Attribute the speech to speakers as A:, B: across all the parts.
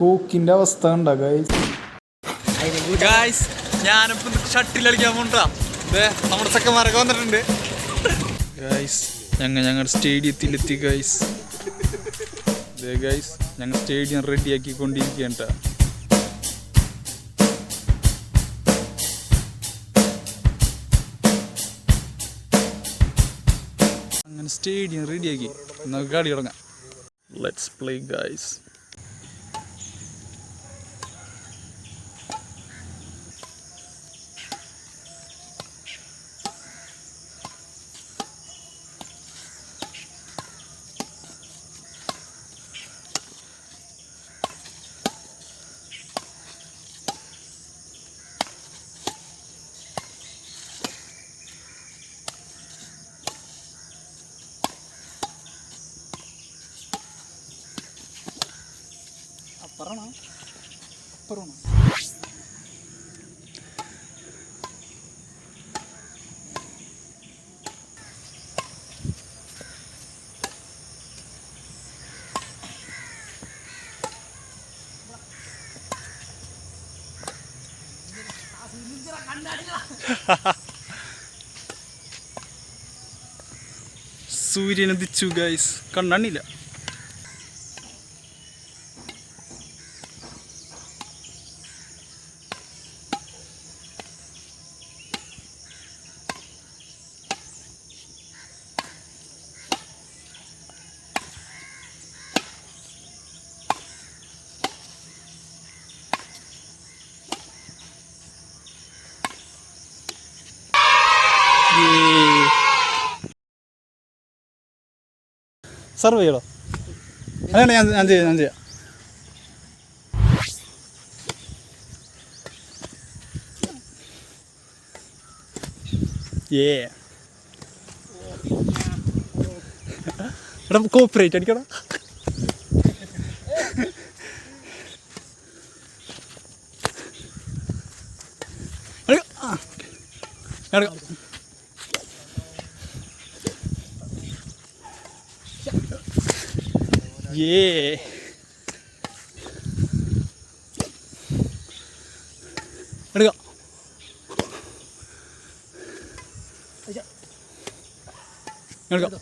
A: പോക്കിന്റെ അവസ്ഥ ഉണ്ടോ
B: ഗൈസ്? ഞാനിപ്പോ ഷട്ടിൽ കളിക്കാൻ പോണ്ടാ. നമ്മുടെ ചെക്കന്മാരൊക്കെ വന്നിട്ടുണ്ട് ഗൈസ്. ഞങ്ങളുടെ സ്റ്റേഡിയത്തിലെത്തി ഗൈസ്. ഗൈസ്, ഞങ്ങൾ സ്റ്റേഡിയം റെഡിയാക്കിക്കൊണ്ടിരിക്കുകയാണ്. അങ്ങനെ സ്റ്റേഡിയം റെഡിയാക്കി നമുക്ക് കളി തുടങ്ങാം. Let's play guys. സൂര്യൻ ഉദിച്ചു ഗൈസ്, കണ്ണാണില്ല. സർവ് ചെയ്യണോ? അതാണ് ഞാൻ ചെയ്യാം. എടാ കോപ്പറേറ്റ് അടിക്കണം. എടുക്കാം.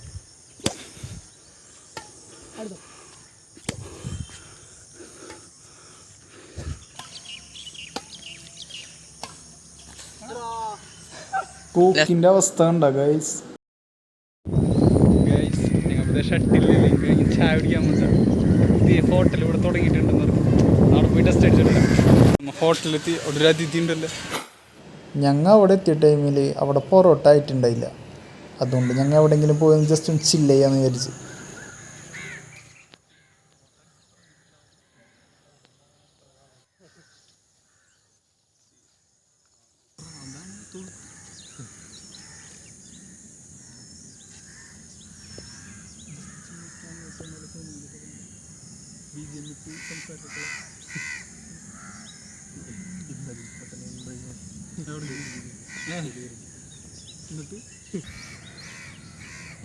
A: പോക്കിന്റെ അവസ്ഥ ഉണ്ടോ ഗൈസ്?
B: ഷട്ടിൽ ചായ കുടിക്കാൻ പുതിയ ഹോട്ടൽ ഇവിടെ തുടങ്ങിയിട്ടുണ്ടെന്ന് പറഞ്ഞു. അവിടെ പോയി ടെസ്റ്റ് അടിച്ചിട്ടുണ്ട്. ഹോട്ടലിലെത്തി. അവിടെ ഒരു അതിഥി ഉണ്ടല്ലോ.
A: ഞങ്ങൾ അവിടെ എത്തിയ ടൈമിൽ അവിടെ പൊറോട്ട ആയിട്ടുണ്ടായില്ല. അതുകൊണ്ട് ഞങ്ങൾ എവിടെയെങ്കിലും പോയി ജസ്റ്റ് ഒന്ന് ചില്ല് ചെയ്യാന്ന് വിചാരിച്ചു.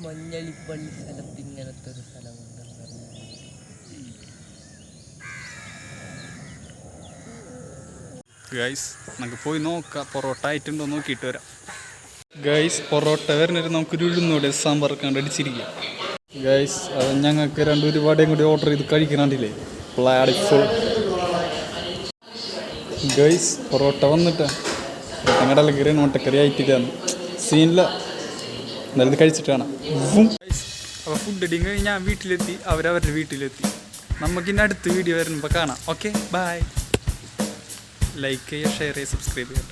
C: മഞ്ഞളിപ്പള്ളി സ്ഥലത്ത് ഇങ്ങനത്തെ ഒരു സ്ഥലമുണ്ട്.
B: ഗൈസ്, നമുക്ക് പോയി നോക്കാം പൊറോട്ട ആയിട്ടുണ്ടോ നോക്കിയിട്ട് വരാം. ഗൈസ്, പൊറോട്ട വരുന്നൊരു നമുക്കൊരു ഉഴുന്നോടെ സാമ്പാർ കണ്ടടിച്ചിരിക്കുക. ഗൈസ്, അത് ഞങ്ങൾക്ക് ഒരുപാടേയും കൂടി ഓർഡർ ചെയ്ത് കഴിക്കണണ്ടില്ലേ. ഫുൾ ഗൈസ്, പൊറോട്ട വന്നിട്ട് കടലക്കറി മുട്ടക്കറി ആയിട്ടില്ലാന്ന് സീനില്ല. എന്നാലും കഴിച്ചിട്ട് വേണം. അപ്പോൾ ഫുഡ് അടിയും കഴിഞ്ഞ് ഞാൻ വീട്ടിലെത്തി, അവരവരുടെ വീട്ടിലെത്തി. നമുക്കിനി അടുത്ത വീഡിയോ വരുമ്പോൾ കാണാം. Okay, bye. ലൈക്ക് ചെയ്യുക, ഷെയർ ചെയ്യുക, സബ്സ്ക്രൈബ് ചെയ്യുക.